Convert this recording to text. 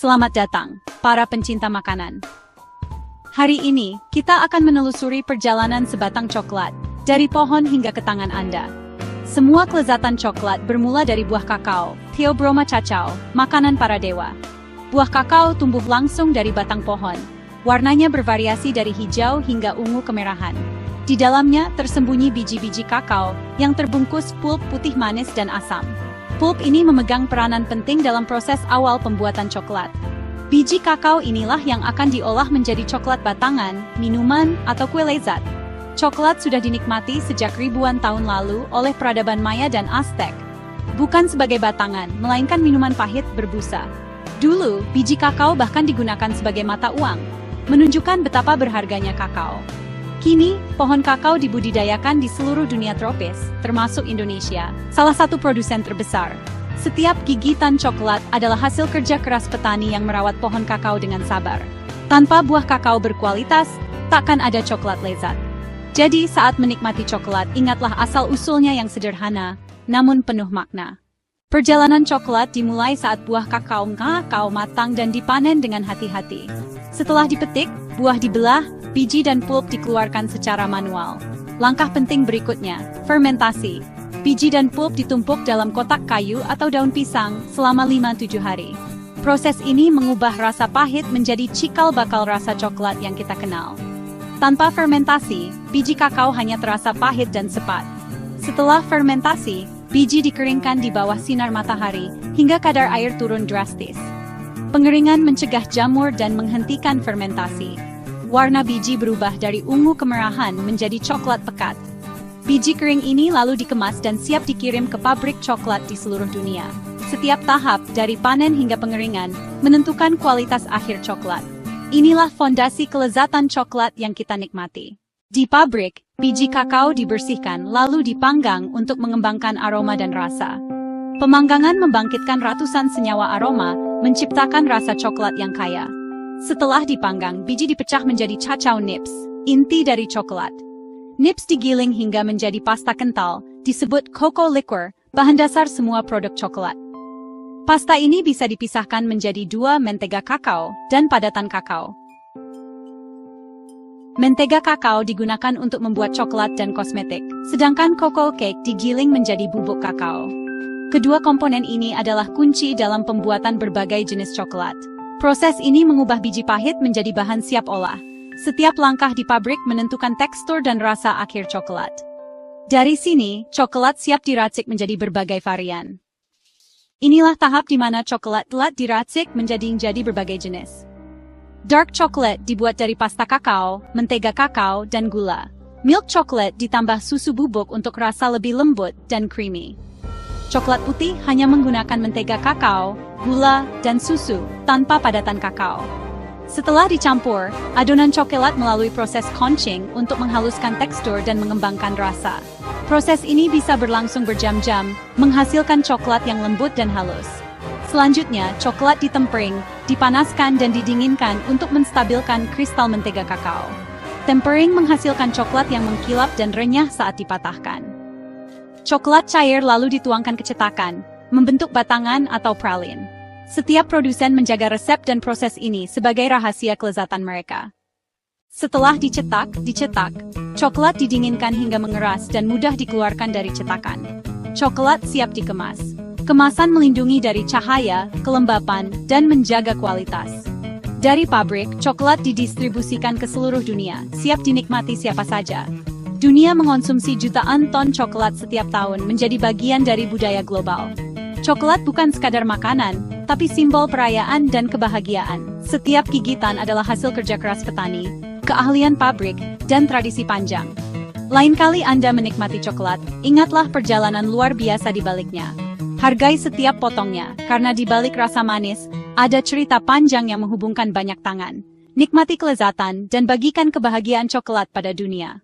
Selamat datang, para pencinta makanan. Hari ini, kita akan menelusuri perjalanan sebatang coklat, dari pohon hingga ke tangan Anda. Semua kelezatan coklat bermula dari buah kakao, Theobroma cacao, makanan para dewa. Buah kakao tumbuh langsung dari batang pohon. Warnanya bervariasi dari hijau hingga ungu kemerahan. Di dalamnya tersembunyi biji-biji kakao yang terbungkus pulp putih manis dan asam. Pulp ini memegang peranan penting dalam proses awal pembuatan coklat. Biji kakao inilah yang akan diolah menjadi coklat batangan, minuman, atau kue lezat. Coklat sudah dinikmati sejak ribuan tahun lalu oleh peradaban Maya dan Aztec. Bukan sebagai batangan, melainkan minuman pahit berbusa. Dulu, biji kakao bahkan digunakan sebagai mata uang, menunjukkan betapa berharganya kakao. Kini, pohon kakao dibudidayakan di seluruh dunia tropis, termasuk Indonesia, salah satu produsen terbesar. Setiap gigitan coklat adalah hasil kerja keras petani yang merawat pohon kakao dengan sabar. Tanpa buah kakao berkualitas, takkan ada coklat lezat. Jadi, saat menikmati coklat, ingatlah asal-usulnya yang sederhana, namun penuh makna. Perjalanan coklat dimulai saat buah kakao matang dan dipanen dengan hati-hati. Setelah dipetik, buah dibelah, biji dan pulp dikeluarkan secara manual. Langkah penting berikutnya, fermentasi. Biji dan pulp ditumpuk dalam kotak kayu atau daun pisang selama 5-7 hari. Proses ini mengubah rasa pahit menjadi cikal bakal rasa coklat yang kita kenal. Tanpa fermentasi, biji kakao hanya terasa pahit dan sepat. Setelah fermentasi, biji dikeringkan di bawah sinar matahari hingga kadar air turun drastis. Pengeringan mencegah jamur dan menghentikan fermentasi. Warna biji berubah dari ungu kemerahan menjadi coklat pekat. Biji kering ini lalu dikemas dan siap dikirim ke pabrik coklat di seluruh dunia. Setiap tahap, dari panen hingga pengeringan, menentukan kualitas akhir coklat. Inilah fondasi kelezatan coklat yang kita nikmati. Di pabrik, biji kakao dibersihkan lalu dipanggang untuk mengembangkan aroma dan rasa. Pemanggangan membangkitkan ratusan senyawa aroma, menciptakan rasa coklat yang kaya. Setelah dipanggang, biji dipecah menjadi cacao nips, inti dari coklat. Nips digiling hingga menjadi pasta kental, disebut cocoa liquor, bahan dasar semua produk coklat. Pasta ini bisa dipisahkan menjadi dua, mentega kakao dan padatan kakao. Mentega kakao digunakan untuk membuat coklat dan kosmetik, sedangkan cocoa cake digiling menjadi bubuk kakao. Kedua komponen ini adalah kunci dalam pembuatan berbagai jenis coklat. Proses ini mengubah biji pahit menjadi bahan siap olah. Setiap langkah di pabrik menentukan tekstur dan rasa akhir coklat. Dari sini, coklat siap diracik menjadi berbagai varian. Inilah tahap di mana coklat telah diracik menjadi berbagai jenis. Dark chocolate dibuat dari pasta kakao, mentega kakao, dan gula. Milk chocolate ditambah susu bubuk untuk rasa lebih lembut dan creamy. Coklat putih hanya menggunakan mentega kakao, gula, dan susu, tanpa padatan kakao. Setelah dicampur, adonan coklat melalui proses conching untuk menghaluskan tekstur dan mengembangkan rasa. Proses ini bisa berlangsung berjam-jam, menghasilkan coklat yang lembut dan halus. Selanjutnya, coklat ditempering, dipanaskan dan didinginkan untuk menstabilkan kristal mentega kakao. Tempering menghasilkan coklat yang mengkilap dan renyah saat dipatahkan. Coklat cair lalu dituangkan ke cetakan, membentuk batangan atau pralin. Setiap produsen menjaga resep dan proses ini sebagai rahasia kelezatan mereka. Setelah dicetak, coklat didinginkan hingga mengeras dan mudah dikeluarkan dari cetakan. Coklat siap dikemas. Kemasan melindungi dari cahaya, kelembapan, dan menjaga kualitas. Dari pabrik, coklat didistribusikan ke seluruh dunia, siap dinikmati siapa saja. Dunia mengonsumsi jutaan ton coklat setiap tahun menjadi bagian dari budaya global. Coklat bukan sekadar makanan, tapi simbol perayaan dan kebahagiaan. Setiap gigitan adalah hasil kerja keras petani, keahlian pabrik, dan tradisi panjang. Lain kali Anda menikmati coklat, ingatlah perjalanan luar biasa di baliknya. Hargai setiap potongnya, karena di balik rasa manis, ada cerita panjang yang menghubungkan banyak tangan. Nikmati kelezatan dan bagikan kebahagiaan coklat pada dunia.